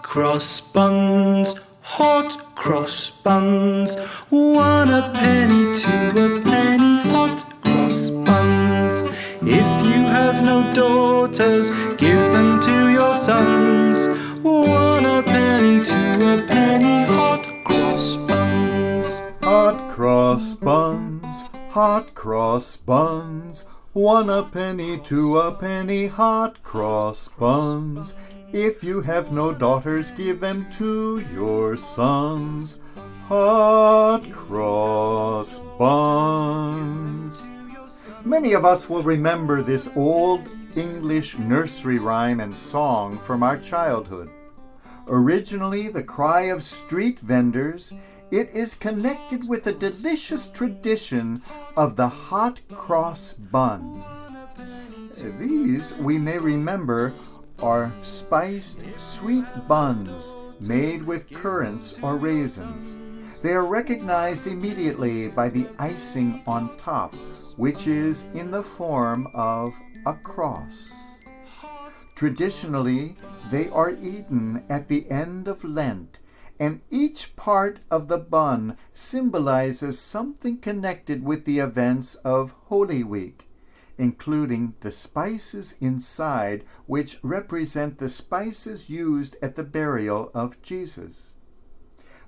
cross buns, hot cross buns. 1 a penny, 2 a penny, hot cross buns. If you have no daughters, give them to your sons. 1 a penny, 2 a penny, hot cross buns. Hot cross buns, hot cross buns. 1 a penny, 2 a penny, hot cross buns. If you have no daughters, give them to your sons. Hot cross buns. Many of us will remember this old English nursery rhyme and song from our childhood. Originally the cry of street vendors, it is connected with a delicious tradition of the hot cross bun. These, we may remember, are spiced sweet buns made with currants or raisins. They are recognized immediately by the icing on top, which is in the form of a cross. Traditionally, they are eaten at the end of Lent, and each part of the bun symbolizes something connected with the events of Holy Week, including the spices inside, which represent the spices used at the burial of Jesus.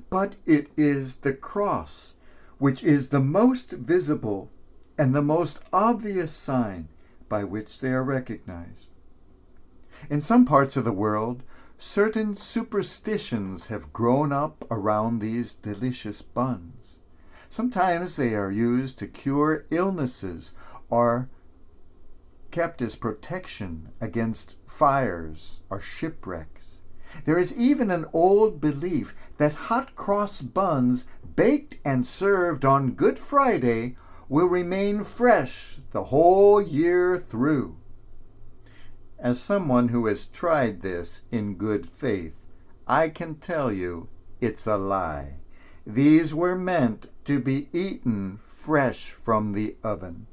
But it is the cross, which is the most visible and the most obvious sign by which they are recognized. In some parts of the world, certain superstitions have grown up around these delicious buns. Sometimes they are used to cure illnesses or kept as protection against fires or shipwrecks. There is even an old belief that hot cross buns baked and served on Good Friday will remain fresh the whole year through. As someone who has tried this in good faith, I can tell you it's a lie. These were meant to be eaten fresh from the oven.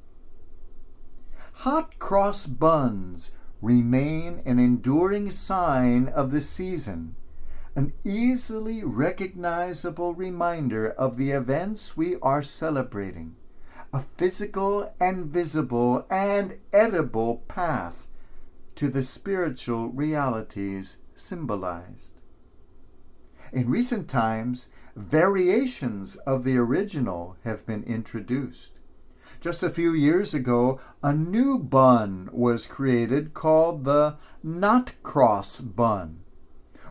Hot cross buns remain an enduring sign of the season, an easily recognizable reminder of the events we are celebrating, a physical and visible and edible path to the spiritual realities symbolized. In recent times, variations of the original have been introduced. Just a few years ago, a new bun was created called the not cross bun.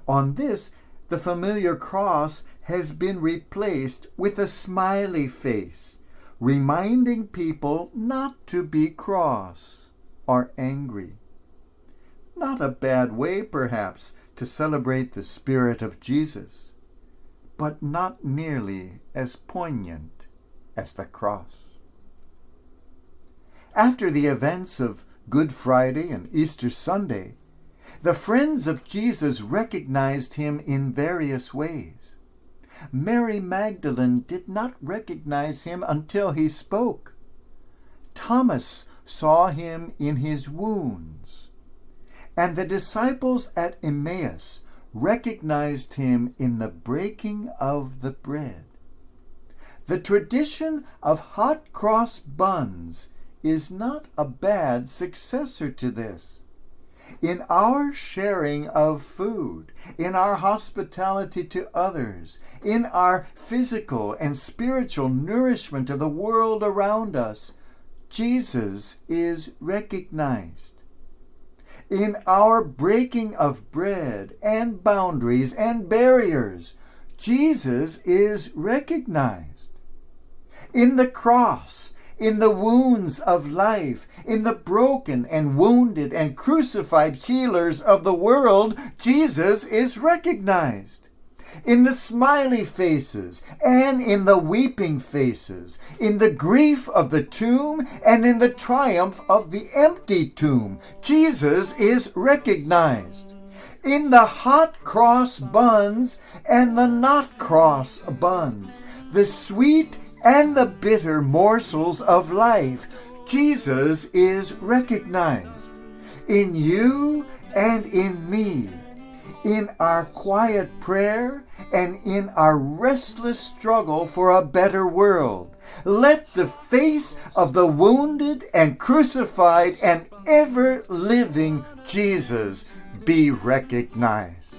On this, the familiar cross has been replaced with a smiley face, reminding people not to be cross or angry. Not a bad way, perhaps, to celebrate the spirit of Jesus, but not nearly as poignant as the cross. After the events of Good Friday and Easter Sunday, the friends of Jesus recognized him in various ways. Mary Magdalene did not recognize him until he spoke. Thomas saw him in his wounds. And the disciples at Emmaus recognized him in the breaking of the bread. The tradition of hot cross buns is not a bad successor to this. In our sharing of food, in our hospitality to others, in our physical and spiritual nourishment of the world around us, Jesus is recognized. In our breaking of bread and boundaries and barriers, Jesus is recognized. In the cross, in the wounds of life, in the broken and wounded and crucified healers of the world, Jesus is recognized. In the smiley faces and in the weeping faces, in the grief of the tomb and in the triumph of the empty tomb, Jesus is recognized. In the hot cross buns and the not cross buns, the sweet and the bitter morsels of life, Jesus is recognized. In you and in me, in our quiet prayer and in our restless struggle for a better world. Let the face of the wounded and crucified and ever-living Jesus be recognized.